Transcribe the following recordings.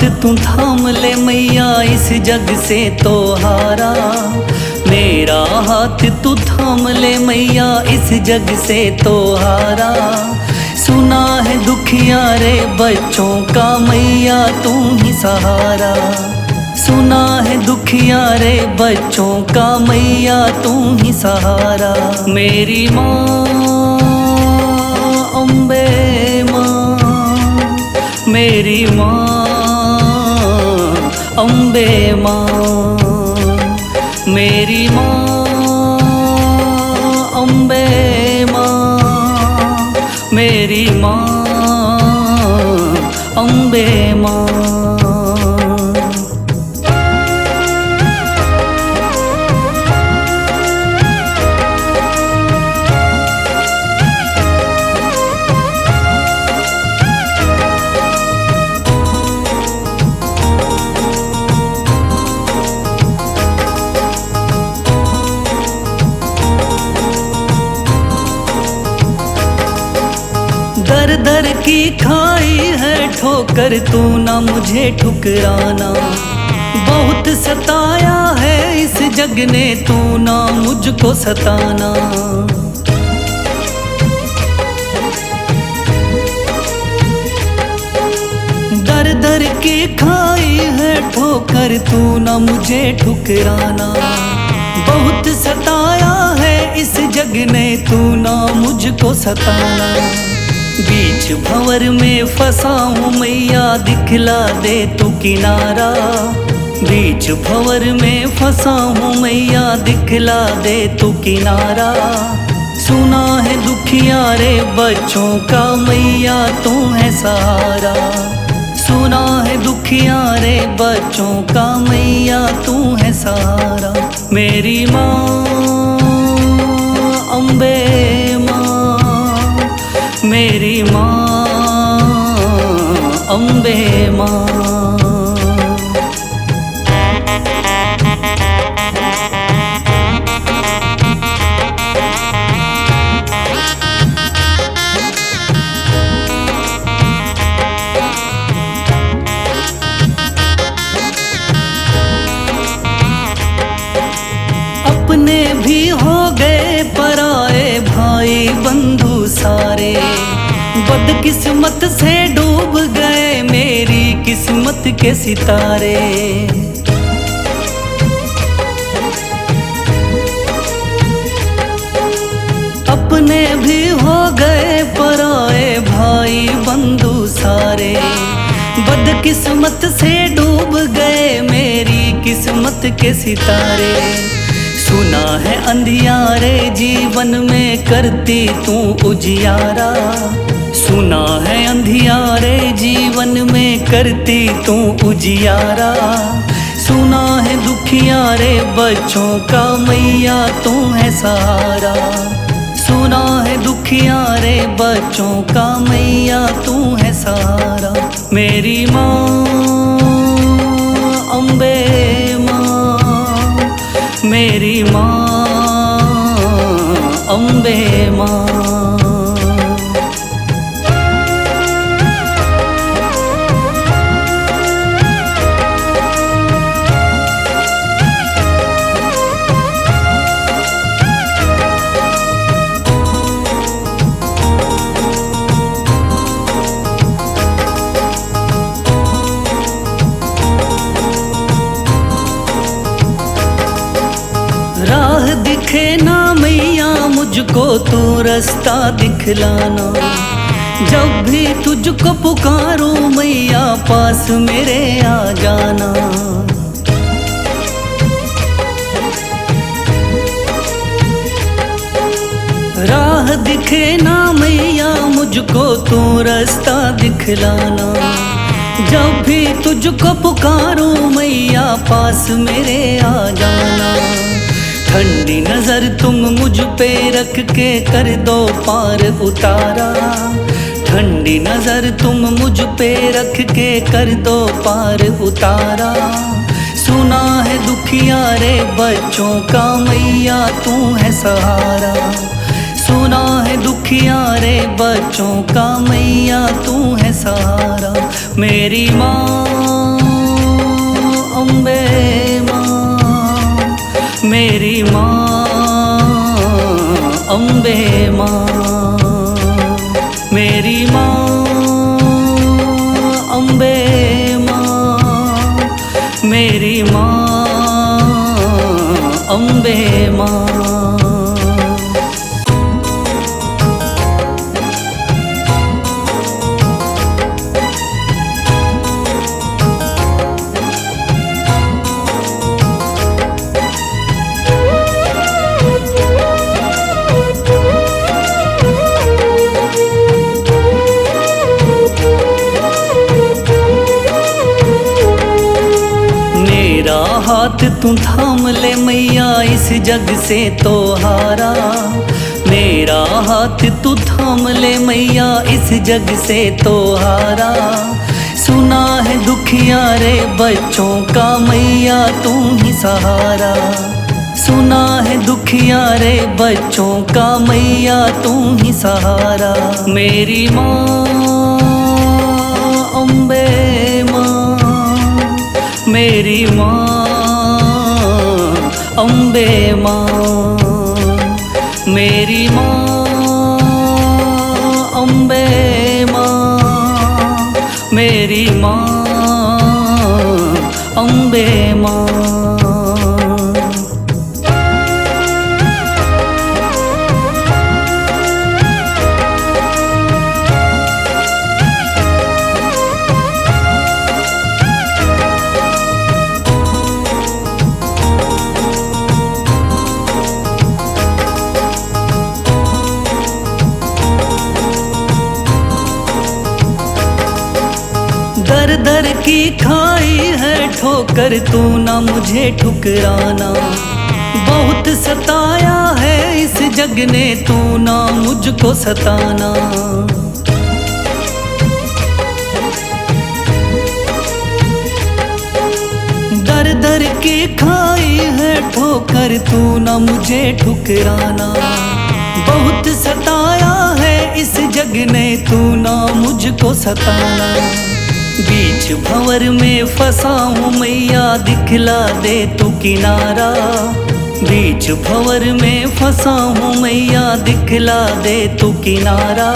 हाथ तू थाम ले मैया इस जग से तो हारा। मेरा हाथ तू थाम ले मैया इस जग से तो हारा। सुना है दुखिया रे बच्चों का मैया तू ही सहारा। सुना है दुखिया रे बच्चों का मैया तू ही सहारा। मेरी माँ अम्बे माँ, मेरी माँ अम्बे माँ, मेरी माँ अम्बे माँ, मेरी माँ अम्बे माँ। दर दर की खाई है ठोकर तू ना मुझे ठुकराना। बहुत सताया है इस जग ने तू ना मुझको सताना। दर दर की खाई है ठोकर तू ना मुझे ठुकराना। बहुत सताया है इस जग ने तू ना मुझको सताना। बीच भंवर में फंसा हूँ मैया दिखला दे तू किनारा। बीच भंवर में फंसा हूँ मैया दिखला दे तू किनारा। सुना है दुखिया रे बच्चों का मैया तू है सहारा। सुना है दुखिया रे बच्चों का मैया तू है सहारा। मेरी माँ अम्बे माँ, मेरी माँ अम्बे माँ। अपने भी हो गए पराए भाई बंधु सारे। बदकिस्मत से डूब गए मेरी किस्मत के सितारे। अपने भी हो गए पराए भाई बंधु सारे। बदकिस्मत से डूब गए मेरी किस्मत के सितारे। सुना है अंधियारे जीवन में करती तू उजियारा। सुना है अंधियारे जीवन में करती तू उजियारा। सुना है दुखिया रे बच्चों का मैया तू है सहारा। सुना है दुखिया रे बच्चों का मैया तू है सहारा। मेरी माँ अम्बे माँ, मेरी माँ अम्बे माँ। राह दिखे ना मैया मुझको तू रास्ता दिखलाना। जब भी तुझको पुकारूं मैया पास मेरे आ जाना। राह दिखे ना मैया मुझको तू रास्ता दिखलाना। जब भी तुझको पुकारूं मैया पास मेरे आ जाना। ठंडी नजर तुम मुझ पे रख के कर दो पार उतारा। ठंडी नजर तुम मुझ पे रख के कर दो पार उतारा। सुना है दुखिया रे बच्चों का मैया तू है सहारा। सुना है दुखिया रे बच्चों का मैया तू है सहारा। मेरी माँ अम्बे माँ मेरी माँ, अम्बे माँ मेरी माँ, अम्बे माँ मेरी माँ, अम्बे माँ। मेरा हाथ तू थाम ले मैया, इस जग से तो हारा। मेरा हाथ तू थाम ले मैया, इस जग से तो हारा। सुना है दुखियारे बच्चों का मैया तू ही सहारा। सुना है दुखियारे बच्चों का मैया तू ही सहारा। मेरी माँ अम्बे माँ, मेरी माँ अम्बे माँ, मेरी माँ अम्बे माँ, मेरी माँ अम्बे माँ। दर दर की खाई है ठोकर, तू ना मुझे ठुकराना। बहुत सताया है इस जग ने, तू ना मुझको सताना। दर दर की खाई है ठोकर, तू ना मुझे ठुकराना। बहुत सताया है इस जग ने, तू ना मुझको सताना। बीच भंवर में फंसा हूँ मैया, दिखला दे तू किनारा। बीच भंवर में फंसा हूँ मैया, दिखला दे तू किनारा।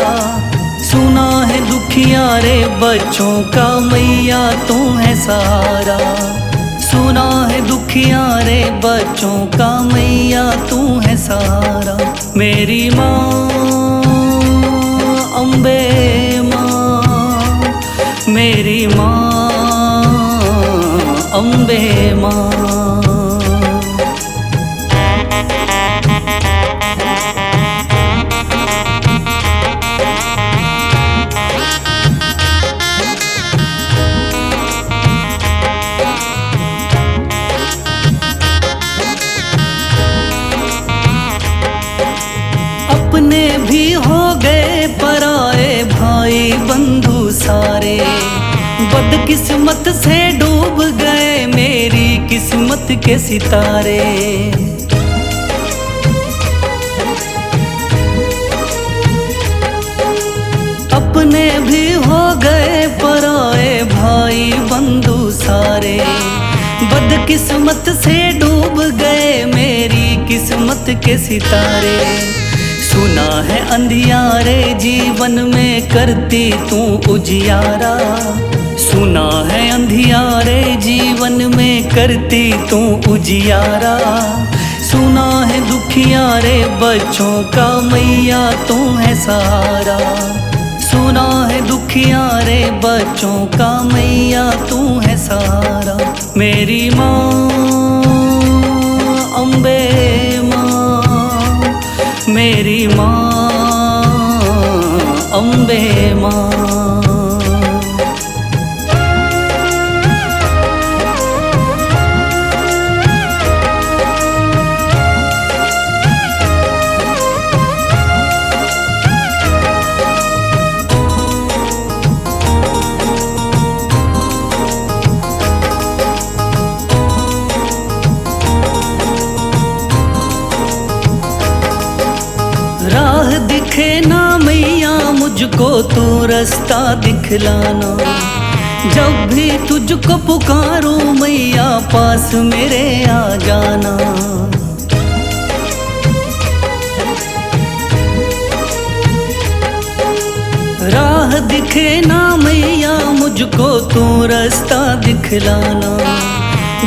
सुना है दुखियारे बच्चों का मैया तू है सहारा। सुना है दुखियारे बच्चों का मैया तू है सहारा। मेरी माँ अम्बे माँ, मेरी माँ अम्बे माँ। अपने भी हो गए पराए भाई बंधु सारे। बदकिस्मत से डूब गए मेरी किस्मत के सितारे। अपने भी हो गए पराए भाई बंधु सारे। बदकिस्मत से डूब गए मेरी किस्मत के सितारे। सुना है अंधियारे जीवन में करती तू उजियारा। सुना है अंधियारे जीवन में करती तू उजियारा। सुना है दुखियारे बच्चों का मैया तू है सहारा। सुना है दुखियारे बच्चों का मैया तू है सहारा। मेरी माँ अम्बे माँ, मेरी माँ अम्बे माँ। राह दिखे ना मैया मुझको तू रास्ता दिखलाना। जब भी तुझको पुकारूं मैया पास मेरे आ जाना। राह दिखे ना मैया मुझको तू रास्ता दिखलाना।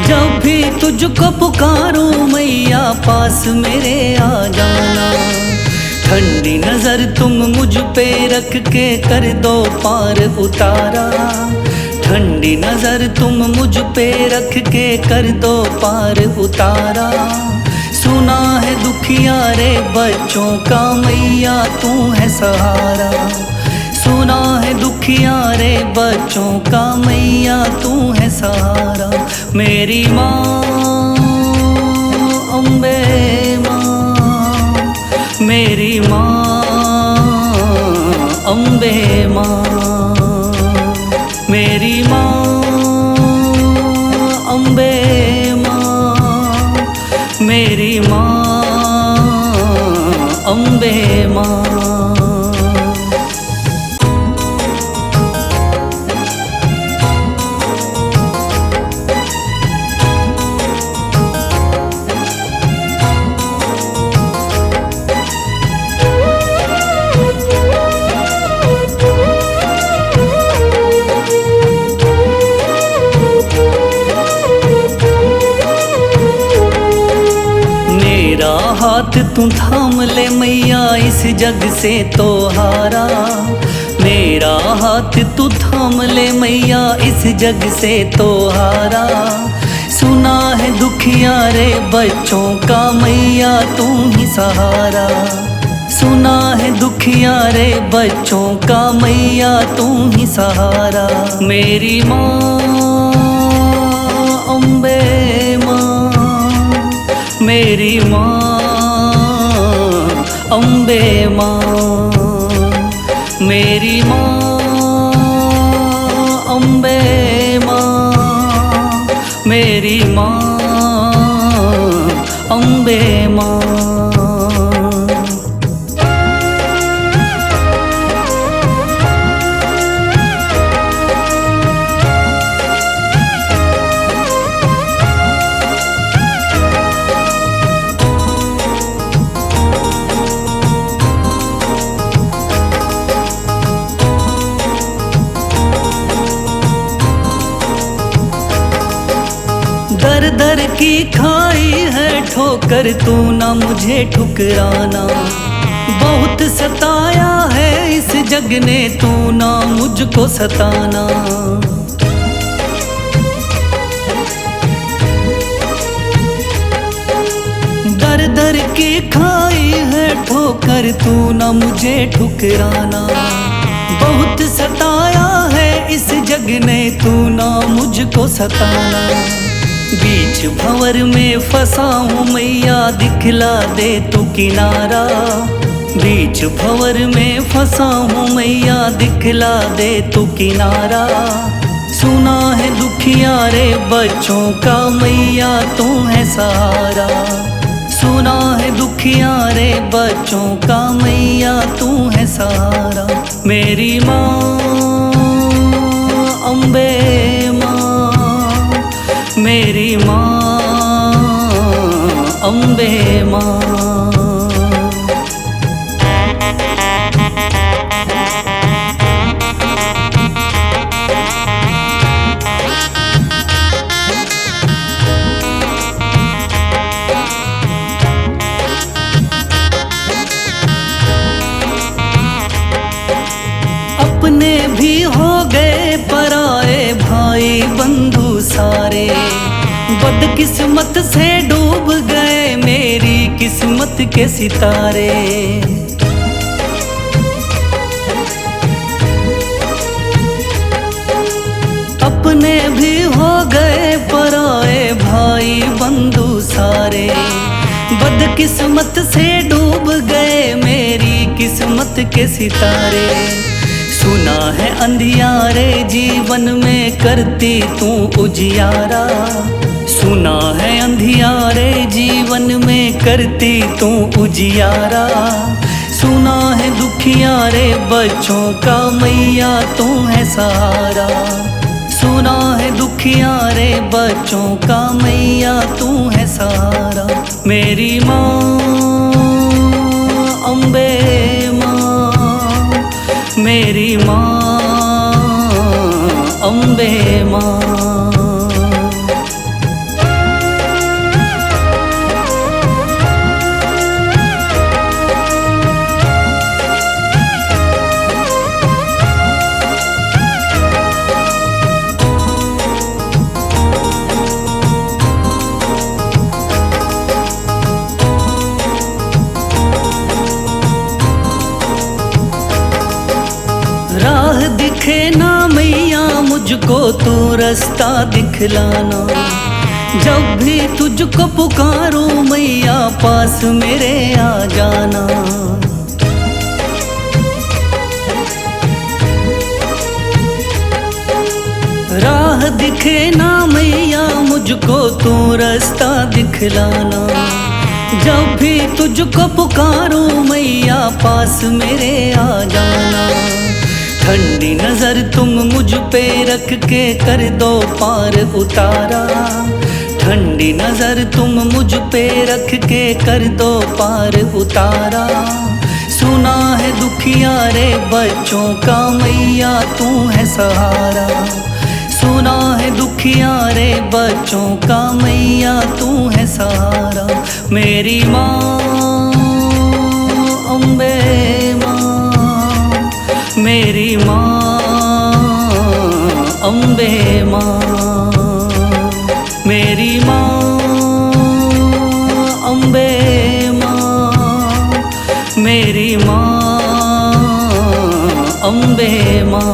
जब भी तुझको पुकारूं मैया पास मेरे आ जाना। ठंडी नजर तुम मुझ पे रख के कर दो पार उतारा। ठंडी नजर तुम मुझ पे रख के कर दो पार उतारा। सुना है दुखिया रे बच्चों का मैया तू है सहारा। सुना है दुखिया रे बच्चों का मैया तू है सहारा। मेरी माँ अम्बे माँ, मेरी माँ अम्बे माँ, मेरी माँ अम्बे माँ, मेरी माँ अम्बे माँ। हाथ तू थाम ले मैया इस जग से तो हारा। मेरा हाथ तू थाम ले मैया इस जग से तो हारा। सुना है दुखिया रे बच्चों का मैया तू ही सहारा। सुना है दुखिया रे बच्चों का मैया तू ही सहारा। मेरी माँ अम्बे माँ, मेरी माँ अम्बे माँ, मेरी माँ अम्बे माँ, मेरी माँ अम्बे माँ। दर दर की खाई है ठोकर तू ना मुझे ठुकराना। बहुत सताया है इस जग ने तू ना मुझको सताना। दर दर की खाई है ठोकर तू ना मुझे ठुकराना। बहुत सताया है इस जग ने तू ना मुझको सताना। बीच भंवर में फंसा हूँ मैया दिखला दे तू किनारा। बीच भंवर में फंसा हूँ मैया दिखला दे तू किनारा। सुना है दुखिया रे बच्चों का मैया तू है सहारा। सुना है दुखिया रे बच्चों का मैया तू है सहारा। मेरी माँ अम्बे माँ, मेरी माँ अम्बे माँ। अपने भी हो गए पराए भाई बंधु सारे। बदकिस्मत से डूब गए मेरी किस्मत के सितारे। अपने भी हो गए पराए भाई बंधु सारे। बदकिस्मत से डूब गए मेरी किस्मत के सितारे। सुना है अंधियारे जीवन में करती तू उजियारा। सुना है अंधियारे जीवन में करती तू उजियारा। सुना है दुखिया रे बच्चों का मैया तू है सहारा। सुना है दुखियारे बच्चों का मैया तू है सहारा। मेरी माँ अम्बे माँ, मेरी माँ अम्बे माँ। राह दिखे ना मैया मुझको तू रास्ता दिखलाना। जब भी तुझको पुकारूं मैया पास मेरे आ जाना। राह दिखे ना मैया मुझको तू रास्ता दिखलाना। जब भी तुझको पुकारूं मैया पास मेरे आ जाना। ठंडी नजर तुम मुझ पे रख के कर दो पार उतारा। ठंडी नजर तुम मुझ पे रख के कर दो पार उतारा। सुना है दुखियारे बच्चों का मैया तू है सहारा। सुना है दुखियारे बच्चों का मैया तू है सहारा। मेरी माँ अम्बे माँ, मेरी माँ अम्बे माँ। मेरी माँ अम्बे माँ, मेरी माँ अम्बे माँ।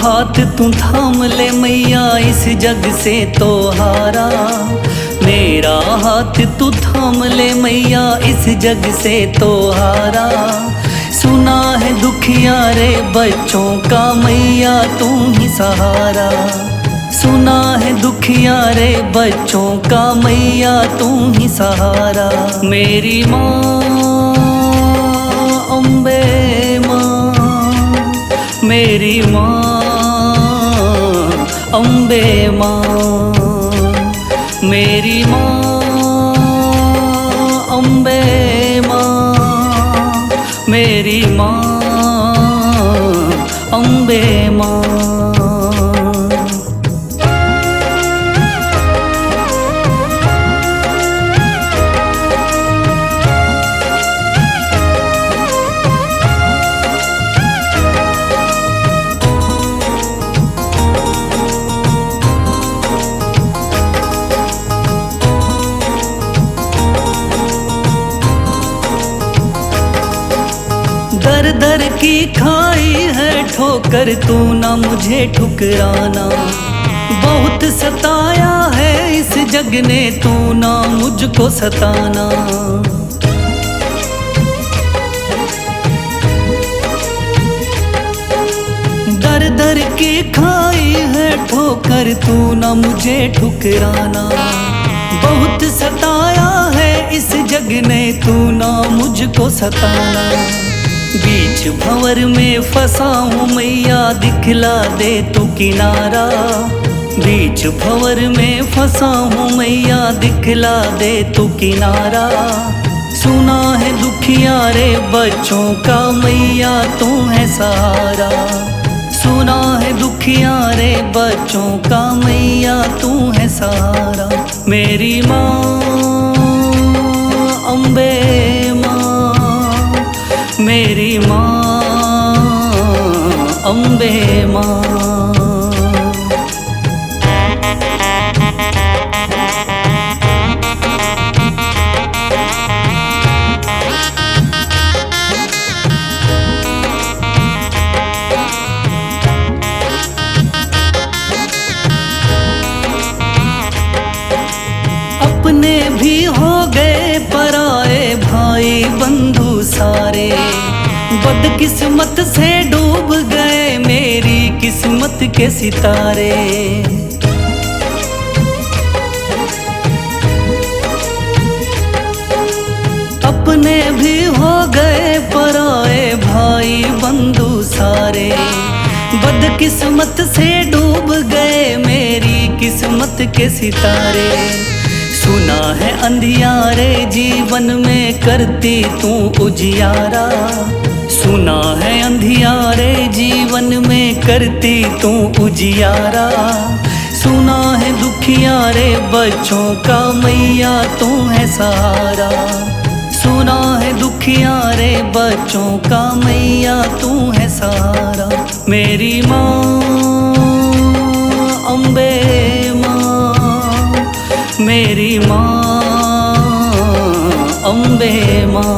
हाथ तू थाम ले मैया इस जग से तो हारा। मेरा हाथ तू थाम ले मैया इस जग से तो हारा। सुना है दुखियारे बच्चों का मैया तू ही सहारा। सुना है दुखियारे बच्चों का मैया तू ही सहारा। मेरी माँ अम्बे माँ, मेरी माँ अम्बे माँ। मेरी माँ अम्बे माँ, मेरी माँ अम्बे माँ। दर दर की खाई है ठोकर तू ना मुझे ठुकराना। बहुत सताया है इस जग ने तू ना मुझको सताना। दर दर की खाई है ठोकर तू ना मुझे ठुकराना। बहुत सताया है इस जग ने तू ना मुझको सताना। बीच भंवर में फंसा हूँ मैया दिखला दे तू किनारा। बीच भंवर में फंसा हूँ मैया दिखला दे तू किनारा। सुना है दुखियारे बच्चों का मैया तू है सहारा। सुना है दुखियारे बच्चों का मैया तू है सहारा। मेरी माँ अम्बे माँ, मेरी माँ अम्बे माँ। अपने बदकिस्मत से डूब गए मेरी किस्मत के सितारे। अपने भी हो गए पराए भाई बंधु सारे। बदकिस्मत से डूब गए मेरी किस्मत के सितारे। सुना है अंधियारे जीवन में करती तू उजियारा। सुना है अंधियारे जीवन में करती तू उजियारा। सुना है दुखियारे बच्चों का मैया तू है सहारा। सुना है दुखियारे बच्चों का मैया तू है सहारा। मेरी माँ अम्बे माँ, मेरी माँ अम्बे माँ।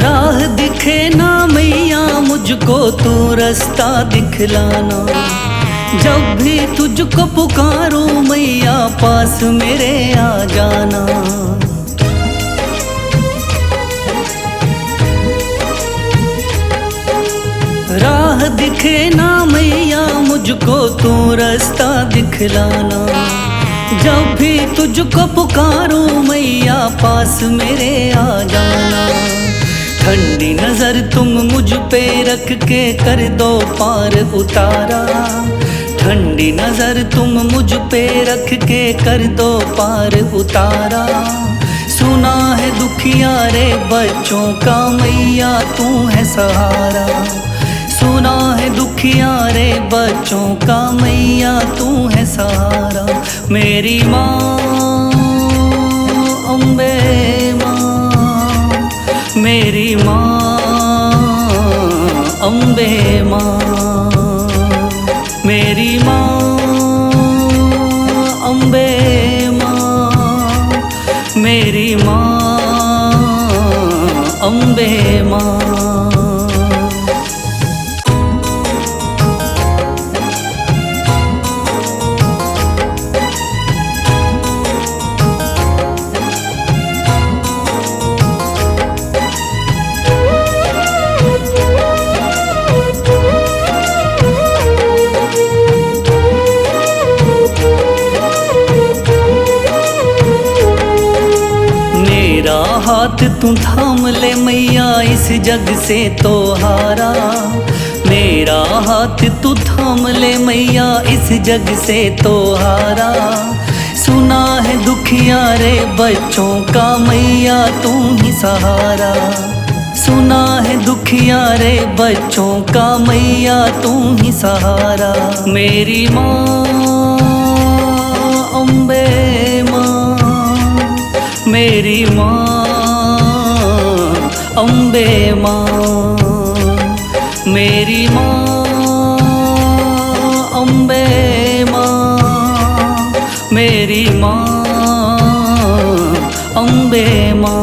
राह दिखे ना मैया मुझको तू रास्ता दिखलाना। जब भी तुझको पुकारूं मैया पास मेरे आ जाना। राह दिखे ना मैया मुझको तू रास्ता दिखलाना। जब भी तुझको पुकारूं मैया पास मेरे आ जाना। ठंडी नजर तुम मुझ पे रख के कर दो पार उतारा। ठंडी नजर तुम मुझ पे रख के कर दो पार उतारा। सुना है दुखियारे बच्चों का मैया तू है सहारा। सुना है दुखियारे बच्चों का मैया तू है सहारा। मेरी माँ अम्बे माँ, मेरी माँ अम्बे माँ। मेरी माँ अम्बे माँ, मेरी माँ अम्बे माँ। हाथ तू थाम ले मैया इस जग से तो हारा। मेरा हाथ तू थाम ले मैया इस जग से तो हारा। सुना है दुखियारे बच्चों का मैया तू ही सहारा। सुना है दुखियारे बच्चों का मैया तू ही सहारा। मेरी माँ अम्बे माँ, मेरी माँ अम्बे माँ। मेरी माँ अम्बे माँ, मेरी माँ अम्बे माँ।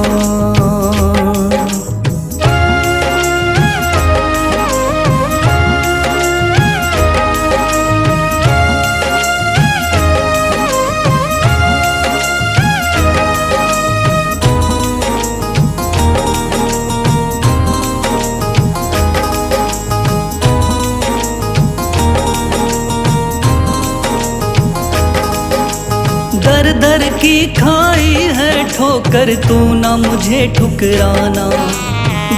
दर दर की खाई है ठोकर तू ना मुझे ठुकराना।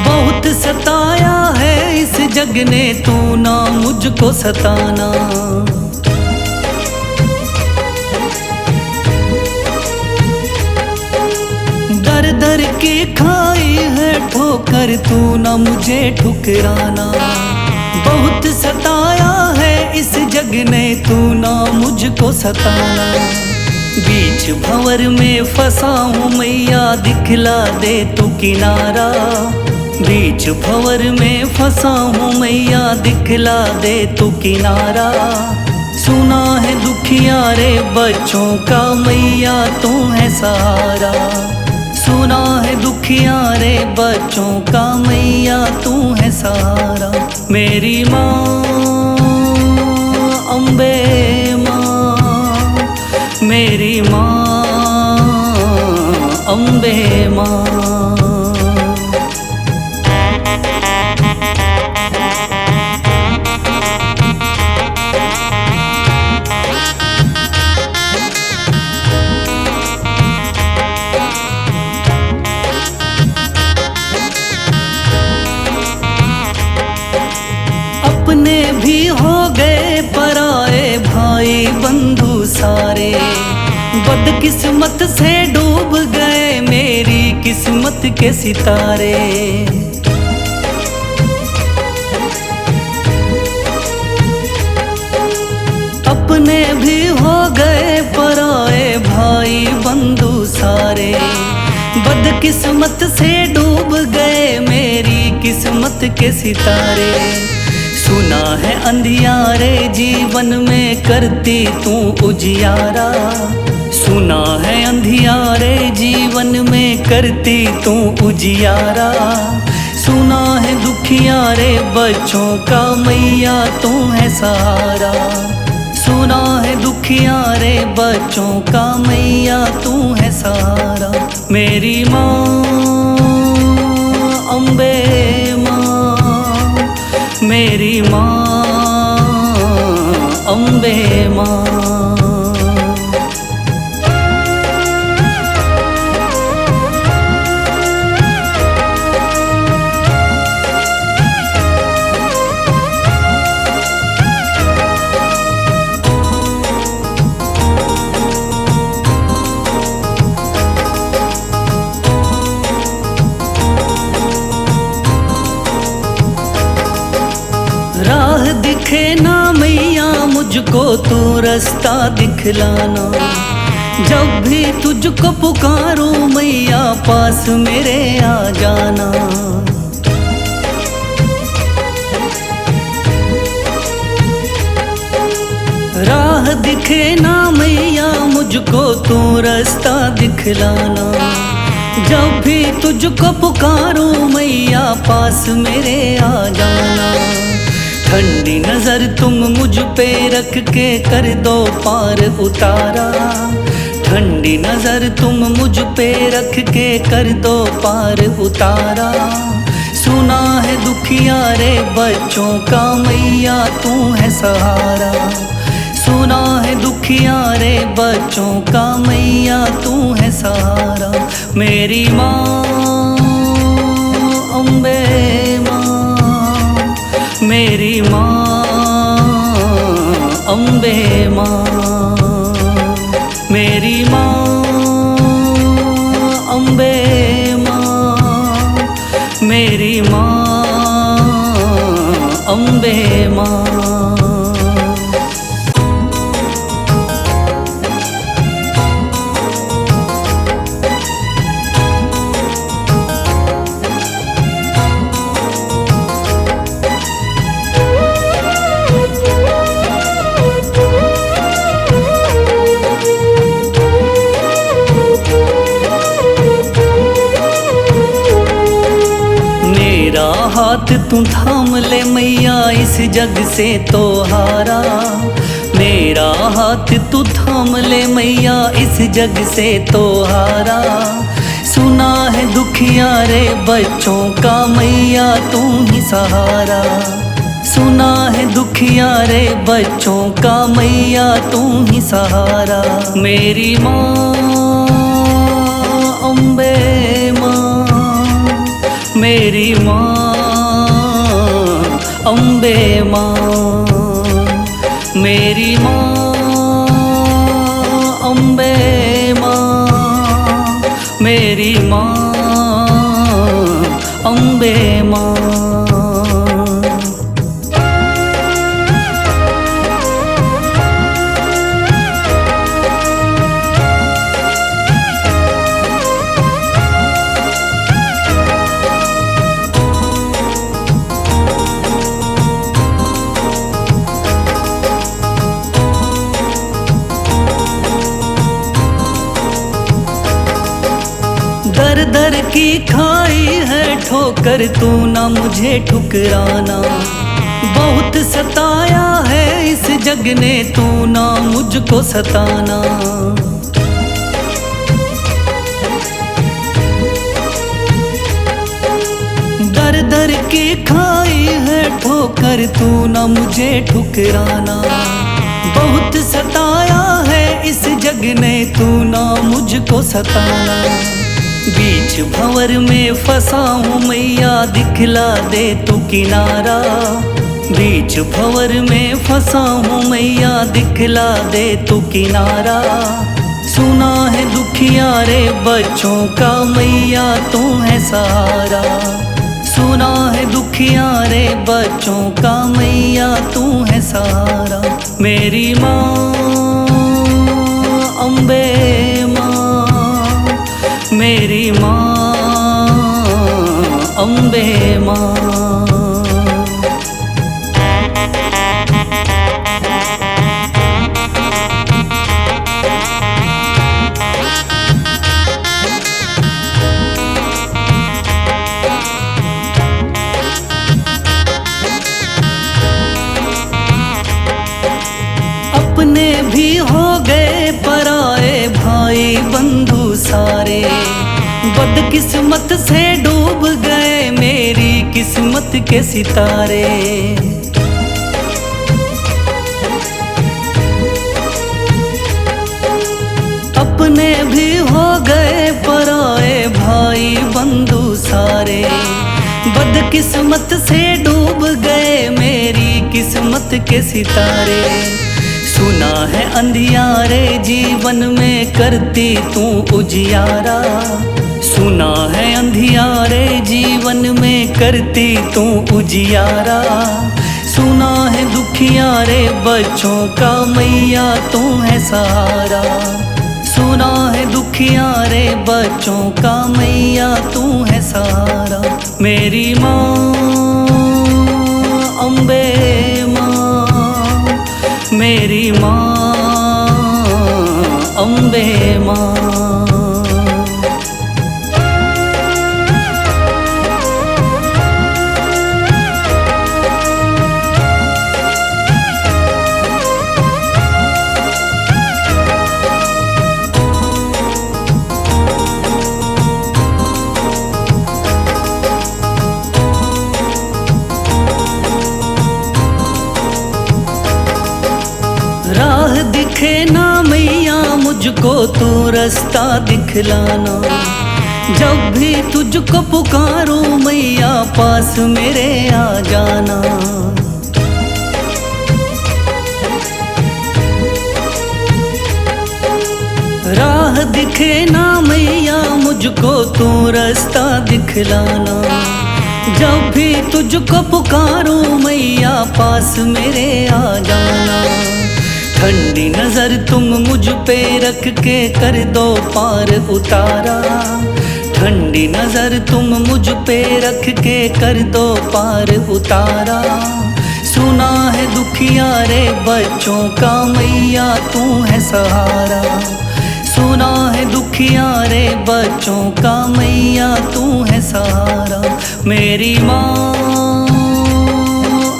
बहुत सताया है इस जग ने तू ना मुझको सताना। दर दर की खाई है ठोकर तू ना मुझे ठुकराना। बहुत सताया है इस जग ने तू ना मुझको सताना। बीच भंवर में फंसा हूँ मैया दिखला दे तू किनारा। बीच भंवर में फंसा हूँ मैया दिखला दे तू किनारा। सुना है दुखियारे बच्चों का मैया तू है सहारा। सुना है दुखियारे बच्चों का मैया तू है सहारा। मेरी माँ अम्बे माँ, मेरी माँ अम्बे माँ। अपने भी हो गए पराए भाई बंधु सारे, बदकिस्मत से डूब गए मेरी किस्मत के सितारे। अपने भी हो गए पराए भाई बंधु सारे, बदकिस्मत से डूब गए मेरी किस्मत के सितारे। सुना है अंधियारे जीवन में करती तू उजियारा। सुना है अंधियारे जीवन में करती तू उजियारा। सुना है दुखियारे बच्चों का मैया तू है सहारा। सुना है दुखियारे बच्चों का मैया तू है सहारा। मेरी माँ अम्बे माँ, मेरी माँ अम्बे माँ। राह दिखे ना मैया मुझको तू रास्ता दिखलाना। जब भी तुझको पुकारूं मैया पास मेरे आ जाना। राह दिखे ना मैया मुझको तू रास्ता दिखलाना। जब भी तुझको पुकारूं मैया पास मेरे आ जाना। ठंडी नजर तुम मुझ पे रख के कर दो पार उतारा। ठंडी नजर तुम मुझ पे रख के कर दो पार उतारा। सुना है दुखियारे बच्चों का मैया तू है सहारा। सुना है दुखियारे बच्चों का मैया तू है सहारा। मेरी माँ अम्बे माँ, मेरी माँ अम्बे माँ। मेरी माँ अम्बे माँ, मेरी माँ अम्बे माँ। हाथ तू थाम ले मैया इस जग से तो हारा। मेरा हाथ तू थाम ले मैया इस जग से तो हारा। सुना है दुखियारे बच्चों का मैया तू ही सहारा। सुना है दुखियारे बच्चों का मैया तू ही सहारा। मेरी माँ अम्बे माँ, मेरी माँ अम्बे माँ। मेरी माँ अम्बे माँ, मेरी माँ अम्बे माँ। दर की खाई है ठोकर, तू ना मुझे ठुकराना। बहुत सताया है इस जग ने, तू ना मुझको सताना। दर दर की खाई है ठोकर, तू ना मुझे ठुकराना। बहुत सताया है इस जग ने, तू ना मुझको सताना। बीच भंवर में फंसा हूँ मैया, दिखला दे तू किनारा। बीच भंवर में फंसा हूँ मैया, दिखला दे तू किनारा। सुना है दुखिया रे बच्चों का, मैया तू है सहारा। सुना है दुखिया रे बच्चों का, मैया तू है सहारा। मेरी माँ अम्बे माँ, मेरी माँ अम्बे माँ। अपने भी हो गए पराए भाई बंधु सारे, बदकिस्मत से डूब गए मेरी किस्मत के सितारे। अपने भी हो गए पराए भाई बंधु सारे, बदकिस्मत से डूब गए मेरी किस्मत के सितारे। सुना है अंधियारे जीवन में करती तू उजियारा। सुना है अंधियारे जीवन में करती तू उजियारा। सुना है दुखियारे बच्चों का, मैया तू है सहारा। सुना है दुखियारे बच्चों का, मैया तू है सहारा। मेरी माँ अम्बे माँ, मेरी माँ अम्बे माँ। राह दिखे ना मैया मुझको, तू रास्ता दिखलाना। जब भी तुझको पुकारूं मैया, पास मेरे आ जाना। राह दिखे ना मैया मुझको, तू रास्ता दिखलाना। जब भी तुझको पुकारूं मैया, पास मेरे आ जाना। ठंडी नजर तुम मुझ पे रख के कर दो पार उतारा। ठंडी नजर तुम मुझ पे रख के कर दो पार उतारा। सुना है दुखिया रे बच्चों का, मैया तू है सहारा। सुना है दुखिया रे बच्चों का, मैया तू है सहारा। मेरी माँ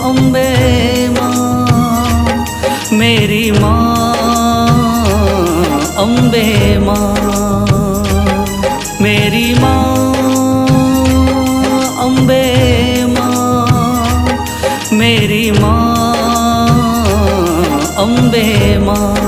अम्बे माँ, मेरी माँ अम्बे माँ। मेरी माँ अम्बे माँ, मेरी माँ अम्बे माँ।